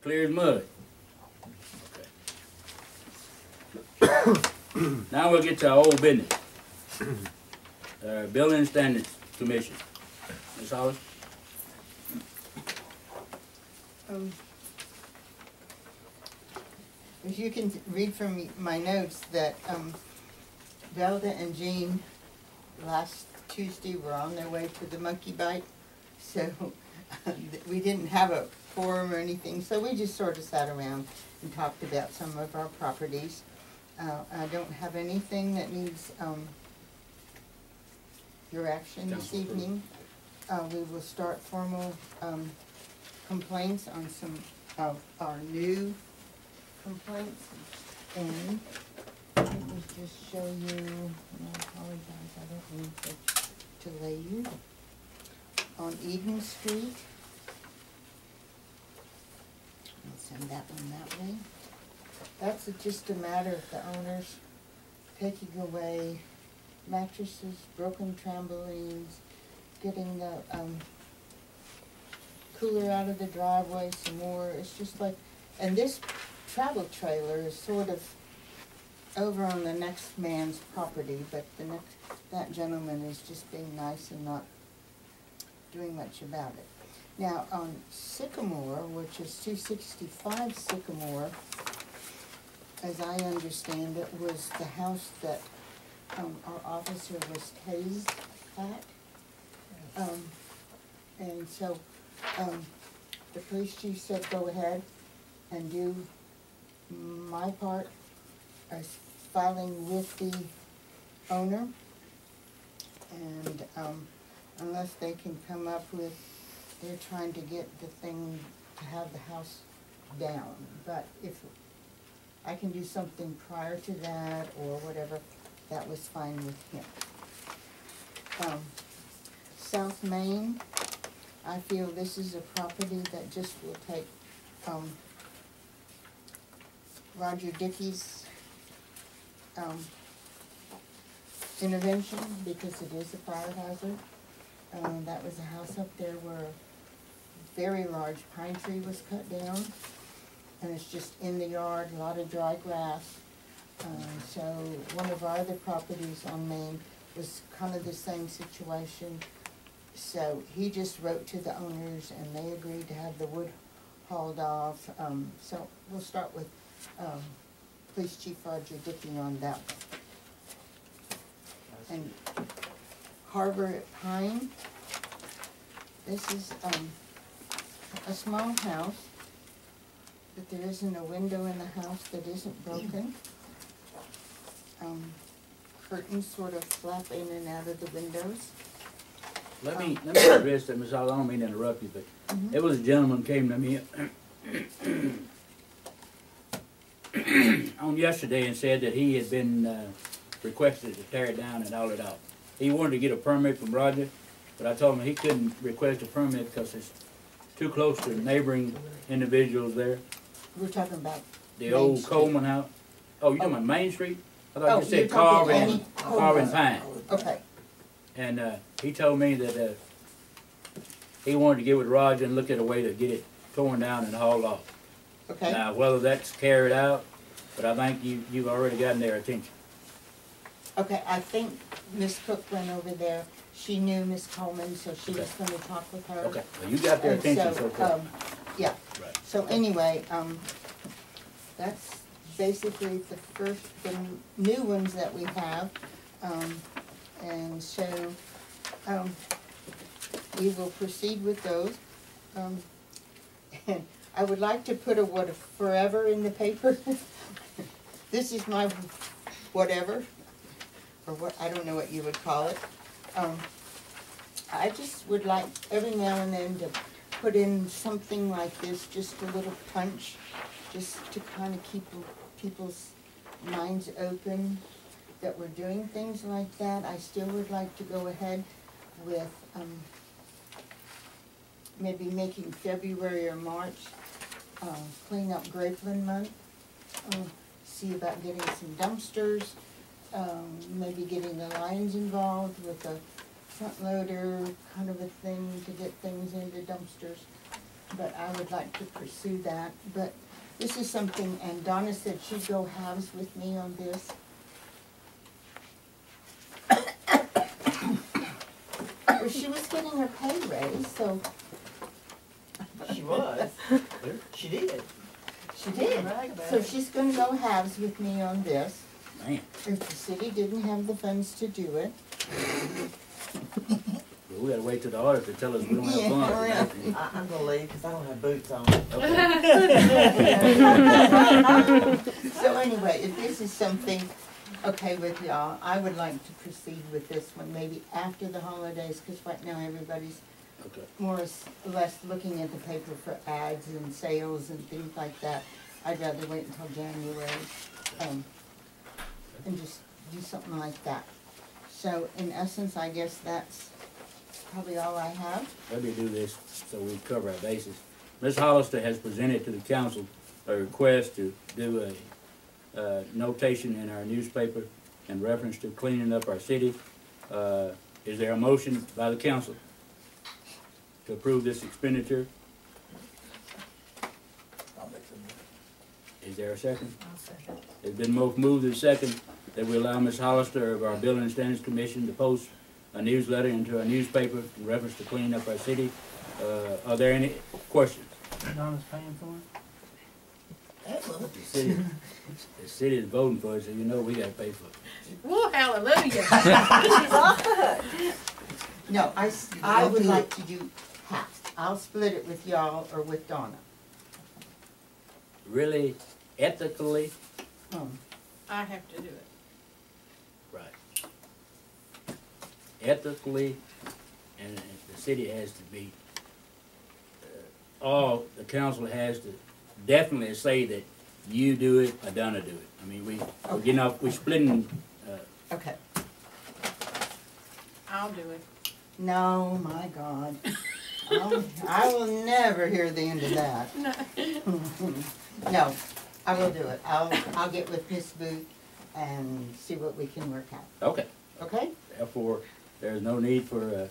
Clear as mud. Okay. Now we'll get to our old business. Building Standards Commission. Ms. Hollis? As you can read from my notes that Velda and Jean last Tuesday were on their way to the monkey bite, so we didn't have a forum or anything, so we just sort of sat around and talked about some of our properties. I don't have anything that needs your action this evening. We will start formal complaints on some of our new complaints, and let me just show you, and I apologize, I don't mean to delay you. On Eden Street, I'll send that one that way. That's just a matter of the owners taking away mattresses, broken trampolines, getting the cooler out of the driveway some more. It's just like, and this travel trailer is sort of over on the next man's property, but that gentleman is just being nice and not doing much about it. Now on Sycamore, which is 265 Sycamore, as I understand it, was the house that our officer was tased at. And so the police chief said go ahead and do my part as filing with the owner, and unless they can come up with, they're trying to get the thing to have the house down, but if I can do something prior to that or whatever, that was fine with him. South Main, I feel this is a property that just will take Roger Dickey's intervention, because it is a fire hazard. That was a house up there where a very large pine tree was cut down, and it's just in the yard, a lot of dry grass. So one of our other properties on Main was kind of the same situation. So he just wrote to the owners and they agreed to have the wood hauled off. So we'll start with Police Chief Roger Dickey on that one. And Harbor at Pine, this is a small house, but there isn't a window in the house that isn't broken. Curtains sort of flap in and out of the windows. Let me address that, Ms. Hollis. I don't mean to interrupt you, but there was a gentleman came to me on yesterday and said that he had been requested to tear it down and haul it out. He wanted to get a permit from Roger, but I told him he couldn't request a permit because it's too close to neighboring individuals there. We're talking about the old Street. Coleman house. Oh, you're talking about Main Street? I thought you you're said Carver and Pine. Okay. And he told me that he wanted to get with Roger and look at a way to get it torn down and hauled off. Okay. Now, whether that's carried out, but I think you've already gotten their attention. Okay, I think Miss Cook went over there. She knew Miss Coleman, so she was going to talk with her. Okay, well, you got their attention so far. Yeah. Right. So anyway, that's basically the new ones that we have. And so we will proceed with those. And I would like to put a word of forever in the paper. This is my whatever, or what, I don't know what you would call it. I just would like every now and then to put in something like this, just a little punch, just to kind of keep people's minds open that we're doing things like that. I still would like to go ahead with maybe making February or March clean up Grapeland month. See about getting some dumpsters, maybe getting the Lions involved with a front loader kind of a thing to get things into dumpsters. but I would like to pursue that. But this is something, and Donna said she'd go halves with me on this. Well, she was getting her pay raise, so She was. She did. she did. So she's gonna go halves with me on this. Man, If the city didn't have the funds to do it. we gotta wait till the auditor tell us we don't have Yeah, funds. I'm gonna leave because I don't have boots on. Okay. So anyway, if this is something okay with y'all, I would like to proceed with this one, maybe after the holidays, because right now everybody's Okay. more or less looking at the paper for ads and sales and things like that. I'd rather wait until January, and just do something like that. So in essence, I guess that's probably all I have. Let me do this so we cover our bases. Ms. Hollister has presented to the council a request to do a notation in our newspaper in reference to cleaning up our city. Is there a motion by the council to approve this expenditure? Is there a second? It's been moved and second that we allow Ms. Hollister of our Building and Standards Commission to post a newsletter into our newspaper in reference to cleaning up our city. Are there any questions? Donna's paying for it? The city is voting for it, so you know we gotta pay for it. Woo, hallelujah. No, I would like to do half. I'll split it with y'all or with Donna. Really, ethically, I have to do it. right. Ethically, and the city has to be, the council has to definitely say that you do it or Donna do it. I mean, we're getting off, we're splitting, Okay. I'll do it. No, my God. I will never hear the end of that. No. No, I will do it. I'll get with Miss Booth and see what we can work out. okay. Okay? Therefore, there's no need for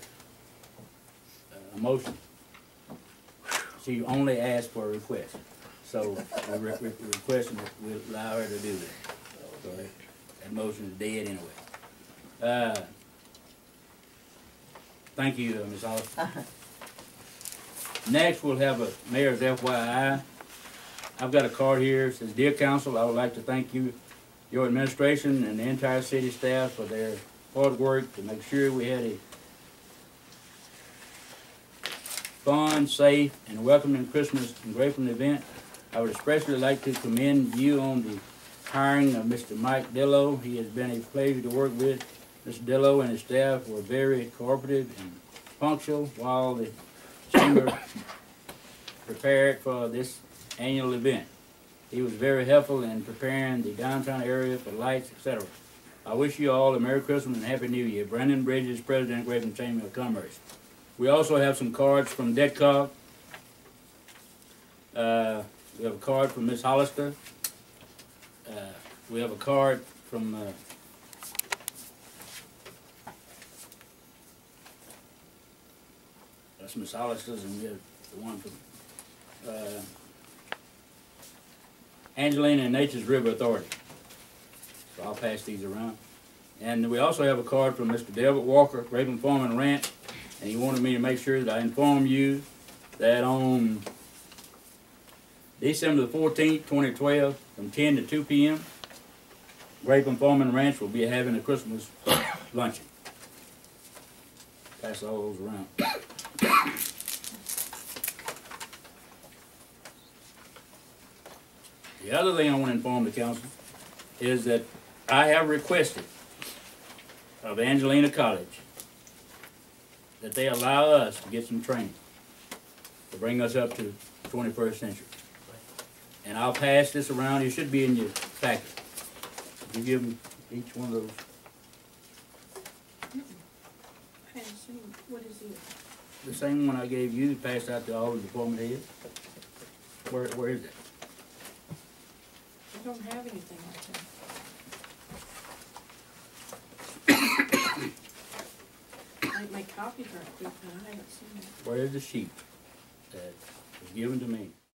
a motion. She only asked for a request. So we're requesting that we allow her to do that. So that motion is dead anyway. Thank you, Ms. Hollis. Next, we'll have a mayor's FYI. I've got a card here. It says, "Dear Council, I would like to thank you, your administration, and the entire city staff for their hard work to make sure we had a fun, safe, and welcoming Christmas and Grapeland event. I would especially like to commend you on the hiring of Mr. Mike Dillo. He has been a pleasure to work with. Mr. Dillo and his staff were very cooperative and punctual while the chamber prepared for this annual event. He was very helpful in preparing the downtown area for lights, etc. I wish you all a Merry Christmas and Happy New Year. Brandon Bridges, President, Grapeland Chamber of Commerce." We also have some cards from Detcog. We have a card from Ms. Hollister. We have a card from that's Ms. Hollister's, and we have the one from Angelina and Nature's River Authority. So I'll pass these around. And we also have a card from Mr. Delbert Walker, Grapeland Farm and Ranch, and he wanted me to make sure that I inform you that on December the 14th, 2012, from 10 to 2 p.m., Grapeland Farm and Ranch will be having a Christmas luncheon. Pass all those around. The other thing I want to inform the council is that I have requested of Angelina College that they allow us to get some training to bring us up to the 21st century. And I'll pass this around. It should be in your packet. You give them each one of those. I haven't seen, what is it? The same one I gave you, passed out to all the department heads. Where is it? I don't have anything like that. I make copies right quick, but I haven't seen it. Where is the sheet that was given to me.